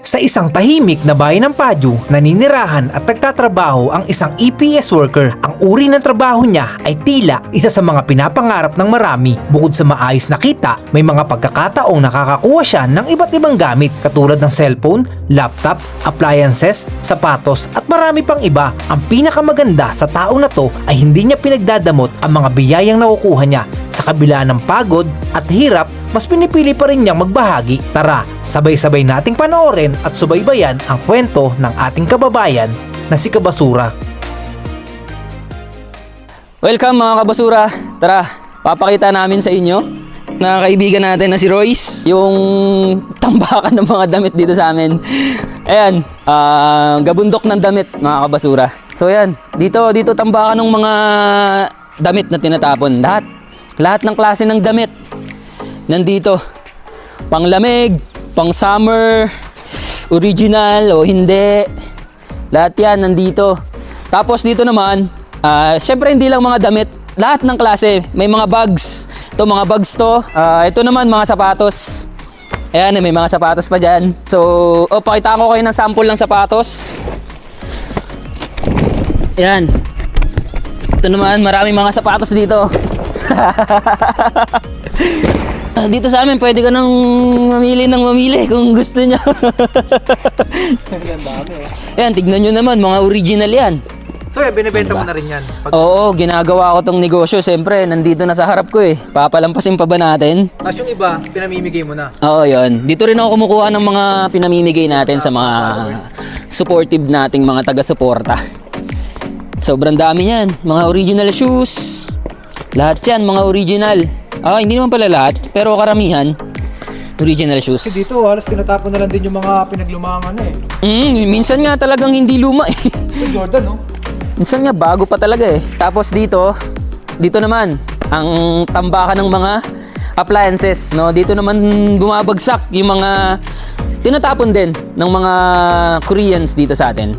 Sa isang tahimik na bayan ng Padua, naninirahan at nagtatrabaho ang isang EPS worker. Ang uri ng trabaho niya ay tila isa sa mga pinapangarap ng marami. Bukod sa maayos na kita, may mga pagkakataong nakakakuha siya ng iba't ibang gamit katulad ng cellphone, laptop, appliances, sapatos at marami pang iba. Ang pinakamaganda sa taong na to ay hindi niya pinagdadamot ang mga biyayang nakukuha niya. Sa kabila ng pagod at hirap, mas pinipili pa rin niyang magbahagi. Tara, sabay-sabay nating panoorin at subaybayan ang kwento ng ating kababayan na si Kabasura. Welcome mga kabasura. Tara, papakita namin sa inyo na kaibigan natin na si Royce, yung tambakan ng mga damit dito sa amin. Ayan, gabundok ng damit mga kabasura. So ayan, dito tambakan ng mga damit na tinatapon. Lahat ng klase ng damit nandito. Panglamig, pang summer, original o hindi. Lahat yan nandito. Tapos dito naman, syempre hindi lang mga damit, lahat ng klase. May mga bags. Ito mga bags to. Ito naman mga sapatos. Ayan, may mga sapatos pa dyan. So, pakita ko kayo ng sample ng sapatos. Ayan. Ito naman, maraming mga sapatos dito. Dito sa amin, pwede ka nang mamili kung gusto nyo. Ayan, tignan nyo naman, mga original yan. So binibenta mo na rin yan? Oo, ginagawa ko tong negosyo. Siyempre, nandito na sa harap ko eh. Papalampasin pa ba natin? Tapos yung iba, pinamimigay mo na? Oo, yun. Dito rin ako kumukuha ng mga pinamimigay natin sa mga supportive nating mga taga-suporta. Sobrang dami yan. Mga original shoes. Lahat yan, mga original. Hindi naman pala lahat, pero karamihan original shoes. Kasi dito, halos tinatapon na lang din yung mga pinaglumangan Minsan nga talagang hindi luma eh. Jordan, no? Minsan nga bago pa talaga eh. Tapos dito naman ang tambakan ng mga appliances, no? Dito naman bumabagsak yung mga tinatapon din ng mga Koreans dito sa atin.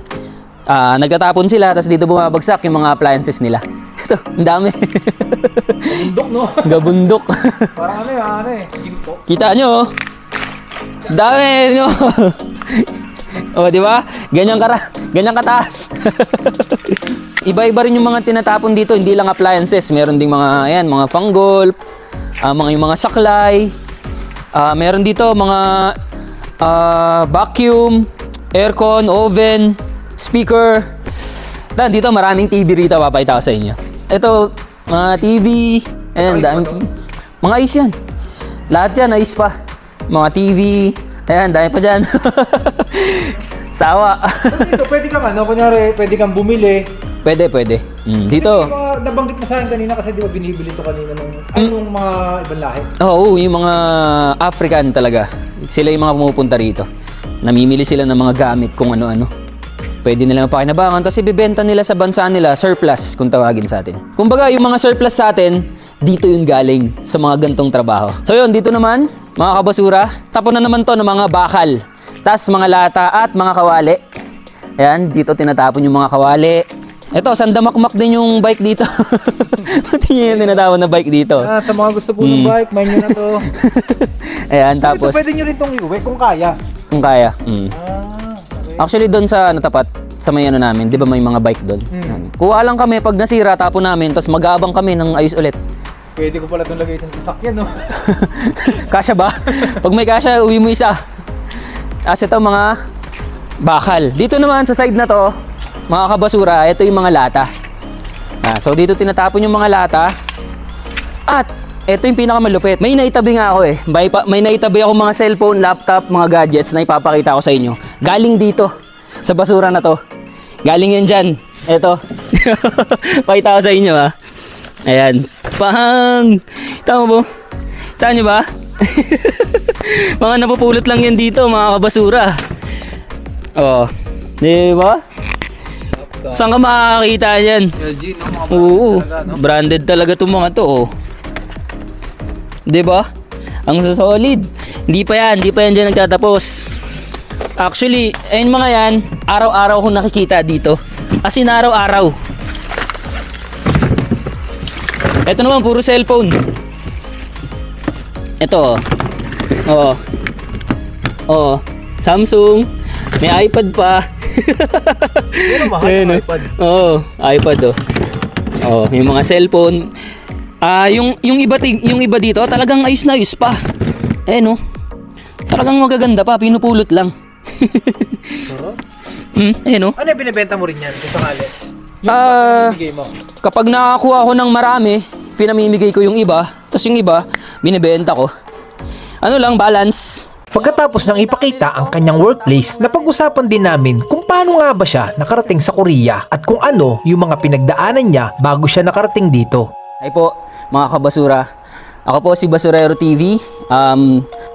Nagtatapon sila, tapos dito bumabagsak yung mga appliances nila. Ito, ang dami. Gabundok, no? Gabundok. Parang ginto. Kita nyo, dami, no? Di ba? Ganyan kataas. Iba-iba rin yung mga tinatapon dito, hindi lang appliances. Meron ding mga panggolf, yung mga saklay. Meron dito mga vacuum, aircon, oven, speaker. Dito maraming TV rito, papakita ko sa inyo. Ito, mga TV, ayan, daming TV. Mga ice yan. Lahat yan, ice pa. Mga TV, ayan, dami pa dyan. Sawa. Dito, pwede kang kunyari, pwede kang bumili. Pwede. Dito. Nabanggit mo sa akin kanina kasi di ba binibili to kanina nung mga ibang lahi? Oo, yung mga African talaga. Sila yung mga pumupunta rito. Namimili sila ng mga gamit kung ano-ano. Pwede nilang mapakinabangan, tapos ibibenta nila sa bansa nila, surplus kung tawagin sa atin. Kumbaga, yung mga surplus sa atin, dito yung galing sa mga gantong trabaho. So yun, dito naman, mga kabasura, tapon na naman to ng mga bakal, tas mga lata at mga kawali. Ayan, dito tinatapon yung mga kawali. Ito, sandamakmak din yung bike dito. Pati nyo yung tinatapon na bike dito. Sa mga gusto po ng bike, mind nyo na to. Ayan, So tapos... ito, pwede nyo rin itong iuwi kung kaya. Kung kaya. Actually, doon sa natapat, sa may namin, di ba may mga bike doon? Kuha lang kami pag nasira, tapon namin, tapos mag-aabang kami ng ayos ulit. Pwede ko pala itong lagay sa sasakyan, no? Kasya ba? Pag may kasya, uwi mo isa. As ito mga bakal. Dito naman sa side na to, mga kabasura, ito yung mga lata. So dito tinatapon yung mga lata. At ito yung pinakamalupit. May naitabi nga ako eh. May naitabi ako mga cellphone, laptop, mga gadgets na ipapakita ko sa inyo. Galing dito, sa basura na to. Galing yan dyan. Ito. Pakita ko sa inyo ha. Ayan. Pang! Tama mo? Tama nyo ba? Mga napupulot lang yan dito, mga kabasura. Di ba? Saan ka makakakita yan? LG, no? Mga Oo, talaga, no? branded talaga itong mga to, Di ba? Ang solid. Hindi pa yan dyan nagtatapos. Actually, ayun mga yan, araw-araw kong nakikita dito. As in araw-araw. Ito naman, puro cellphone. Ito, Oo. Samsung. May iPad pa. Pero mahal Ayan, yung oh. iPad. Oo, iPad oh. Oh, yung mga cellphone. Yung iba dito talagang ayos na ayos pa. No. Talagang magaganda pa, pinupulot lang. Sarap. No. Ano yung binibenta mo rin yan kung sakali? Yung binibigay mo. Kapag nakakuha ko ng marami, pinamimigay ko yung iba, tapos yung iba, binibenta ko. Ano lang, balance. Pagkatapos ng ipakita ang kanyang workplace, napag-usapan din namin kung paano nga ba siya nakarating sa Korea at kung ano yung mga pinagdaanan niya bago siya nakarating dito. Ay po, mga kabasura. Ako po si Basurero TV.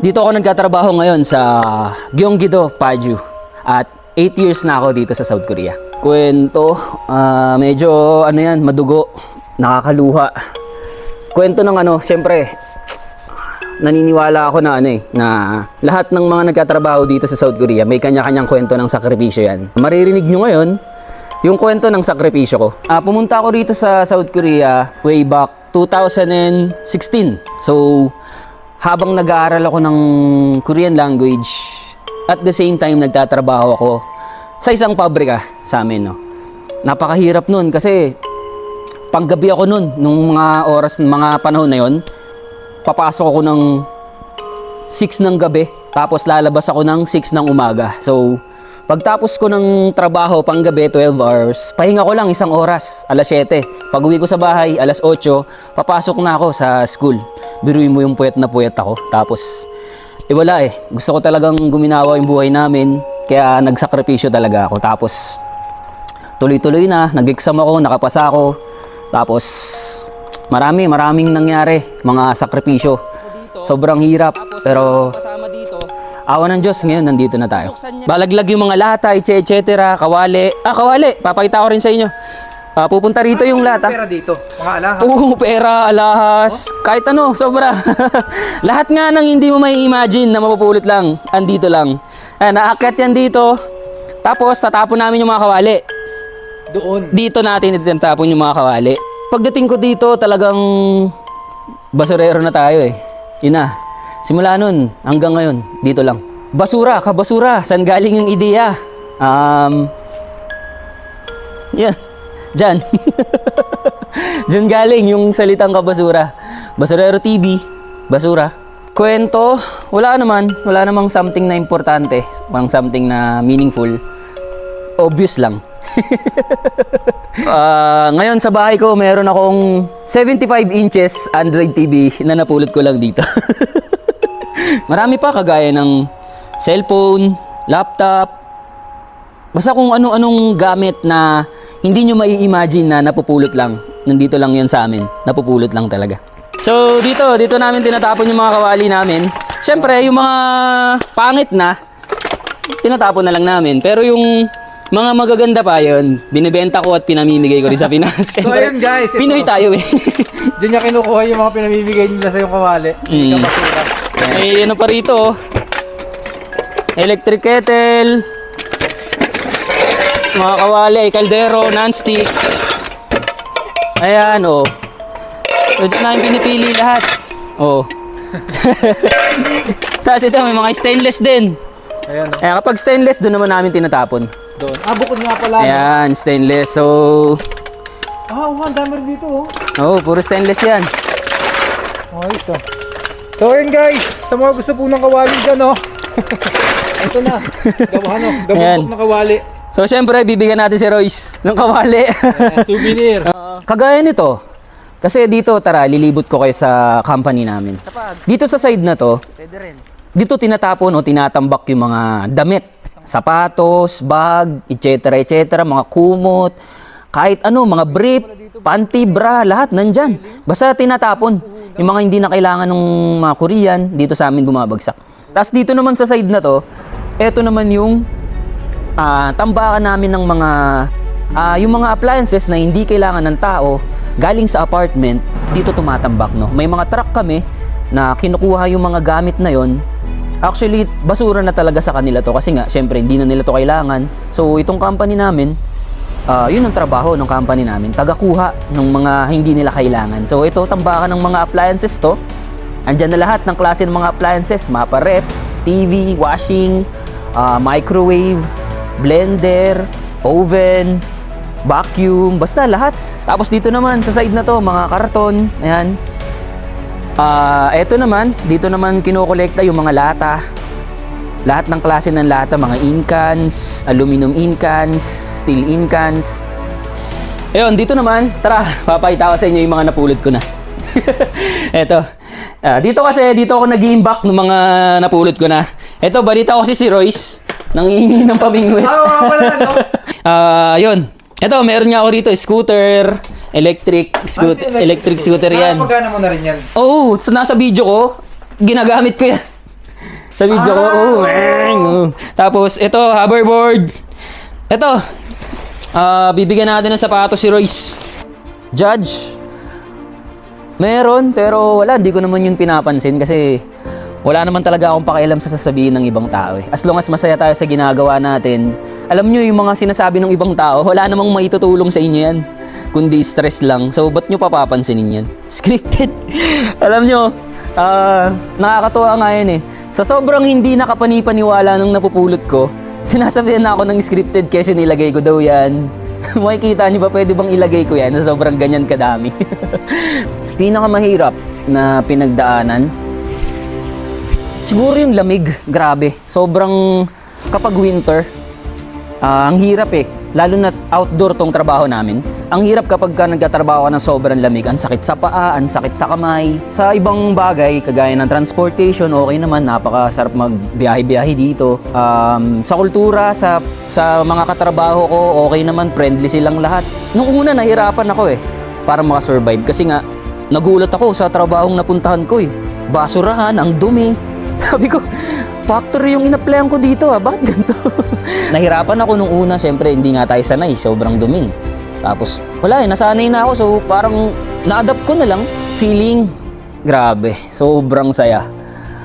Dito ako nagtatrabaho ngayon sa Gyeonggi-do, Paju. At 8 years na ako dito sa South Korea. Kwento, medyo madugo, nakakaluha. Kwento ng siyempre, naniniwala ako na na lahat ng mga nagtatrabaho dito sa South Korea may kanya-kanyang kwento ng sakripisyo yan. Maririnig nyo ngayon yung kwento ng sakripisyo ko. Pumunta ako dito sa South Korea way back 2016. So, habang nag-aaral ako ng Korean language, at the same time nagtatrabaho ako sa isang pabrika sa amin. No? Napakahirap nun kasi panggabi ako nun, nung mga oras, mga panahon na yon. Papasok ako ng 6 ng gabi, tapos lalabas ako ng 6 ng umaga. So, pagtapos ko ng trabaho panggabi, 12 hours, pahinga ko lang 1 oras, alas 7. Pag uwi ko sa bahay, alas 8, papasok na ako sa school. Biruin mo yung puyat na puyat ako. Tapos, wala Gusto ko talagang guminawa yung buhay namin, kaya nagsakripisyo talaga ako. Tapos, tuloy-tuloy na, nag-exam ako, nakapasa ako. Tapos, maraming nangyari, mga sakripisyo. Sobrang hirap, pero awa ng Diyos, ngayon nandito na tayo. Balaglag yung mga latay, etc. Kawali. Kawali, papakita ko rin sa inyo. Pupunta rito yung lata. Pera dito, mga alahas. Oo, pera, alahas, kahit sobra. Lahat nga nang hindi mo may imagine na mapupulot lang, andito lang. Naakyat yan dito, tapos tatapon namin yung mga kawali. Doon. Dito natin itatapon yung mga kawali. Pagdating ko dito, talagang basurero na tayo Yun na. Simula nun, hanggang ngayon, dito lang. Basura, kabasura. Saan galing yung ideya? Yan. Diyan. Diyan galing yung salitang kabasura. Basurero TV, basura. Kwento, wala namang something na importante, something na meaningful. Obvious lang. Ngayon sa bahay ko, meron akong 75 inches Android TV na napulot ko lang dito. Marami pa kagaya ng cellphone, laptop, basta kung anong gamit na hindi nyo mai-imagine na napupulot lang. Nandito lang yan sa amin. Napupulot lang talaga. So dito namin tinatapon yung mga kawali namin. Siyempre yung mga pangit na, tinatapon na lang namin. Pero yung mga magaganda pa yun, binibenta ko at pinamimigay ko rin sa Pinas. So ayun guys, ito. Pinoy tayo Diyan niya kinukuha yung mga pinamimigay nila sa yung kawali. Kabasura. May pa rito. Electric kettle. Mga kawali, kaldero, non-stick. Ayan Ito na yung pinipili lahat. Tapos ito, may mga stainless din. Ayan Kapag stainless, doon naman namin tinatapon. Doon. Bukod nga pala. Ayan, stainless. So, ang dami rin dito puro stainless yan. Ayos So ayun guys, sa mga gusto po ng kawali dyan ito na. Gabukot na kawali. So, syempre, bibigyan natin si Royce ng kawali. Souvenir. Kagaya nito, kasi dito, tara, lilibot ko kayo sa company namin. Dito sa side na to, dito tinatapon tinatambak yung mga damit. Sapatos, bag, etc., mga kumot, kahit mga brief, panty, bra, lahat nandyan. Basta tinatapon. Yung mga hindi na kailangan ng mga Korean, dito sa amin bumabagsak. Tapos dito naman sa side na to, eto naman yung tambakan namin ng mga yung mga appliances na hindi kailangan ng tao galing sa apartment, dito tumatambak May mga truck kami na kinukuha yung mga gamit na yon. Actually, basura na talaga sa kanila to kasi nga, syempre, hindi na nila to kailangan. So, itong company namin, yun ang trabaho ng company namin, tagakuha ng mga hindi nila kailangan. So, ito, tambakan ng mga appliances to. Andyan na lahat ng klase ng mga appliances, mapa rep, TV, washing, microwave, blender, oven, vacuum, basta lahat. Tapos dito naman sa side na to, mga karton, ayan. Eto naman, dito naman kinokolekta yung mga lata. Lahat ng klase ng lata, mga in cans, aluminum in cans, steel in cans. Ayun, dito naman, tara, papakita ko sa inyo yung mga napulot ko na. Eto. Dito ako nag-iimbak ng mga napulot ko na. Eto, balita ko si Royce, nangihingi ng pamingwit. Wala, no? Yun. Eto, meron nga ako dito, scooter, electric scooter yan. Pagana mo na rin yan. Oo, so nasa video ko, ginagamit ko yan. Sa video ko, Tapos, ito, hoverboard. Ito, bibigyan natin ng sapatos si Royce. Judge. Meron, pero wala, hindi ko naman yun pinapansin kasi wala naman talaga akong pakialam sa sasabihin ng ibang tao eh. As long as masaya tayo sa ginagawa natin, alam nyo yung mga sinasabi ng ibang tao, wala namang maitutulong sa inyo yan. Kundi stress lang. So, ba't nyo papapansinin yan? Scripted. Alam nyo, nakakatuwa nga yan eh. Sa sobrang hindi nakapanipaniwala nung napupulot ko, sinasabihan na ako ng scripted kasi nilagay ko daw yan. Makikita nyo ba pwede bang ilagay ko yan na sobrang ganyan kadami? Pinakamahirap na pinagdaanan, siguro yung lamig. Grabe. Sobrang kapag winter, ang hirap eh. Lalo na outdoor tong trabaho namin. Ang hirap kapag ka nagtatrabaho ka ng sobrang lamig. Ang sakit sa paa, ang sakit sa kamay. Sa ibang bagay, kagaya ng transportation, okay naman. Napakasarap magbiyahe-biyahe dito. Sa kultura, sa mga katrabaho ko, okay naman. Friendly silang lahat. Nung una, nahirapan ako eh. Para makasurvive. Kasi nga, nagulat ako sa trabahong napuntahan ko eh. Basurahan, ang dumi. Sabi ko, factory yung in-applyan ko dito bakit ganito? Nahirapan ako nung una, syempre hindi nga tayo sanay, sobrang dumi. Tapos wala nasanay na ako, so parang na-adapt ko na lang. Feeling, grabe, sobrang saya.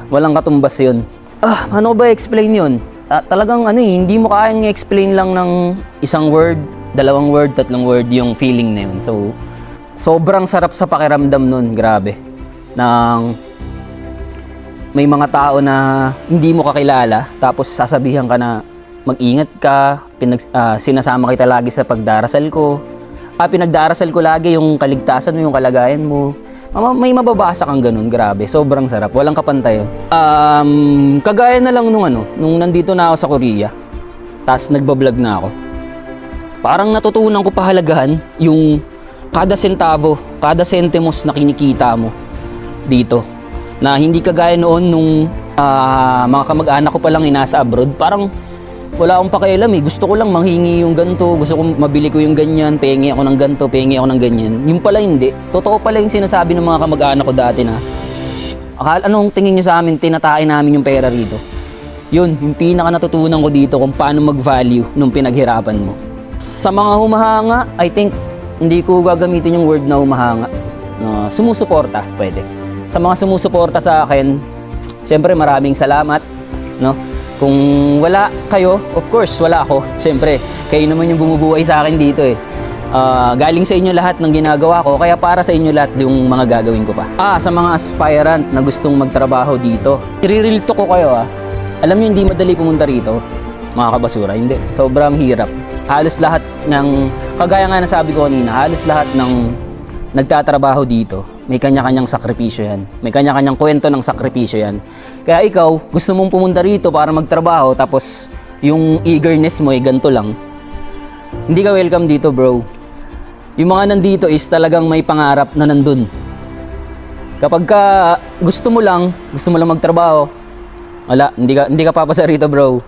Walang katumbas yun. Ano ba i-explain yun? Talagang hindi mo kayang i-explain lang ng isang word, 2 word, 3 word yung feeling na yun. So, sobrang sarap sa pakiramdam nun, grabe. May mga tao na hindi mo kakilala, tapos sasabihan ka na mag-ingat ka, sinasama kita lagi sa pagdarasal ko. Pinagdarasal ko lagi yung kaligtasan mo, yung kalagayan mo. May mababasa kang ganun, grabe. Sobrang sarap, walang kapantay. Kagaya na lang nung nandito na ako sa Korea, tapos nagbablog na ako. Parang natutunan ko pahalagahan yung kada sentavo, kada sentimos na kinikita mo dito. Na hindi kagaya noon nung mga kamag-anak ko pa lang nasa abroad, parang wala akong pakialam eh. Gusto ko lang manghingi yung ganito, gusto ko mabili ko yung ganyan, pengi ako ng ganito, pengi ako ng ganyan. Yung pala hindi. Totoo pala yung sinasabi ng mga kamag-anak ko dati na, anong tingin nyo sa amin, tinatain namin yung pera rito. Yun, yung pinaka natutunan ko dito kung paano mag-value nung pinaghirapan mo. Sa mga humahanga, I think, hindi ko gagamitin yung word na humahanga. Sumusuporta, pwede. Sa mga sumusuporta sa akin, siyempre maraming salamat, no? Kung wala kayo, of course, wala ako. Siyempre, kayo naman yung bumubuhay sa akin dito eh. Galing sa inyo lahat ng ginagawa ko, kaya para sa inyo lahat yung mga gagawin ko pa. Sa mga aspirant na gustong magtrabaho dito, i-real talk ko kayo Alam niyo hindi madali pumunta rito, mga kabasura, hindi. Sobrang hirap. Halos lahat ng, kagaya nga nasabi ko kanina, halos lahat ng nagtatrabaho dito, may kanya-kanyang sakripisyo yan. May kanya-kanyang kwento ng sakripisyo yan. Kaya ikaw, gusto mong pumunta rito para magtrabaho, tapos yung eagerness mo ay ganito lang. Hindi ka welcome dito, bro. Yung mga nandito is talagang may pangarap na nandun. Kapag ka gusto mo lang magtrabaho, wala, hindi ka papasa rito, bro.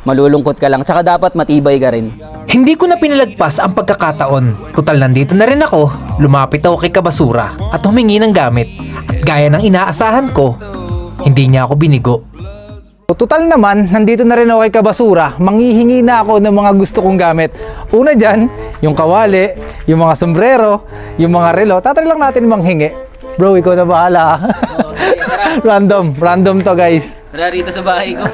Malulungkot ka lang. Tsaka dapat matibay ka rin. Hindi ko na pinalagpas ang pagkakataon. Total nandito na rin ako, lumapit ako kay Kabasura at humingi ng gamit. At gaya ng inaasahan ko, hindi niya ako binigo. Total naman, nandito na rin ako kay Kabasura. Manghihingi na ako ng mga gusto kong gamit. Una dyan, yung kawali, yung mga sombrero, yung mga relo. Tatry lang natin manghingi. Bro, ikaw na bahala. Random to guys. Tara rito sa bahay ko.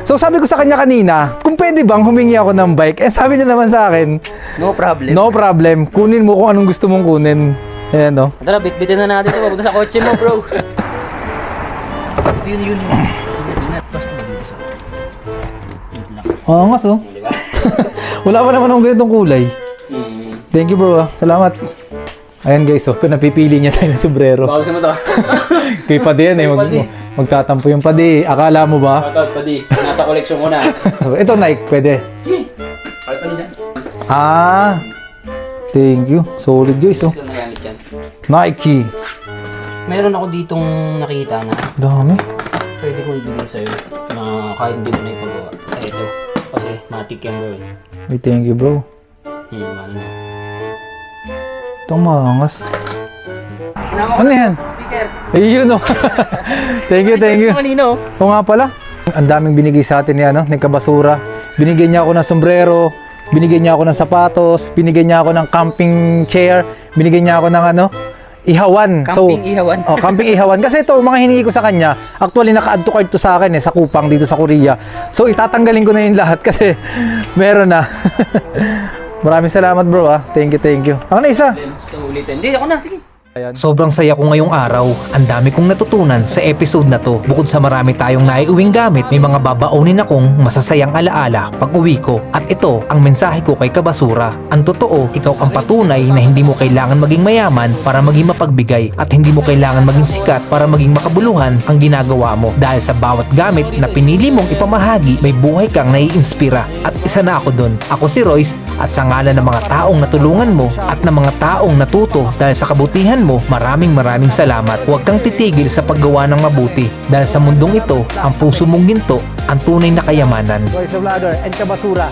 So sabi ko sa kanya kanina, kung pwede bang humingi ako ng bike? Sabi niya naman sa akin, No problem. no problem, kunin mo kung anong gusto mong kunin. Ayan no. Tara, bitbitin na natin ito. Papunta sa kotse mo, bro. Yun. Ingat. Pasok mo dito sa Angas oh. Di ba? Wala pa naman akong ganitong kulay. Thank you bro ah. Salamat. Ayan guys, oh, pinapipili niya tayo ng sombrero. Baka gusto mo to. Kay Padi yan eh, Padi. magtatampo yung Padi. Akala mo ba? Shoutout pa di. Nasa collection ko na. Ito Nike, pwede. Sige. Kahit pa dyan. Ah, thank you. Solid guys oh. Gusto na gamit yan. Nike. Meron ako ditong nakita na Dami. pwede ko ibigay sa'yo na kahit hindi mo na ipagawa. Ito. Kasi matik yan bro. Ay, thank you bro. Ano na. Itong maangas. Kinama ko Ano na yan? speaker. Ayun oh. Thank you, thank you. Kanino? Oo nga pala. Ang daming binigay sa atin ni ni Kabasura. Binigyan niya ako ng sombrero, binigyan niya ako ng sapatos, binigyan niya ako ng camping chair, binigyan niya ako ng ihawan. Camping ihawan. Oh, camping ihawan. Kasi ito, mga hiningi ko sa kanya, actually naka-add to cart to sa akin sa Kupang dito sa Korea. So itatanggalin ko na yung lahat kasi meron na. Maraming salamat bro ah. Thank you, thank you. Ako na isa. So ulitin. Hindi, ako na. Sige. Sobrang saya ko ngayong araw. Ang dami kong natutunan sa episode na to. Bukod sa marami tayong naiuwing gamit, may mga babaonin akong masasayang alaala pag uwi ko. At ito ang mensahe ko kay Kabasura. Ang totoo, ikaw ang patunay na hindi mo kailangan maging mayaman para maging mapagbigay. At hindi mo kailangan maging sikat para maging makabuluhan ang ginagawa mo. Dahil sa bawat gamit na pinili mong ipamahagi, may buhay kang naiinspira. At isa na ako dun. Ako si Royce at sa ngalan ng mga taong natulungan mo at ng mga taong natuto dahil sa kabutihan mo, maraming salamat. Huwag kang titigil sa paggawa ng mabuti dahil sa mundong ito, ang puso mong ginto ang tunay na kayamanan. Royce the Vlogger and Kabasura.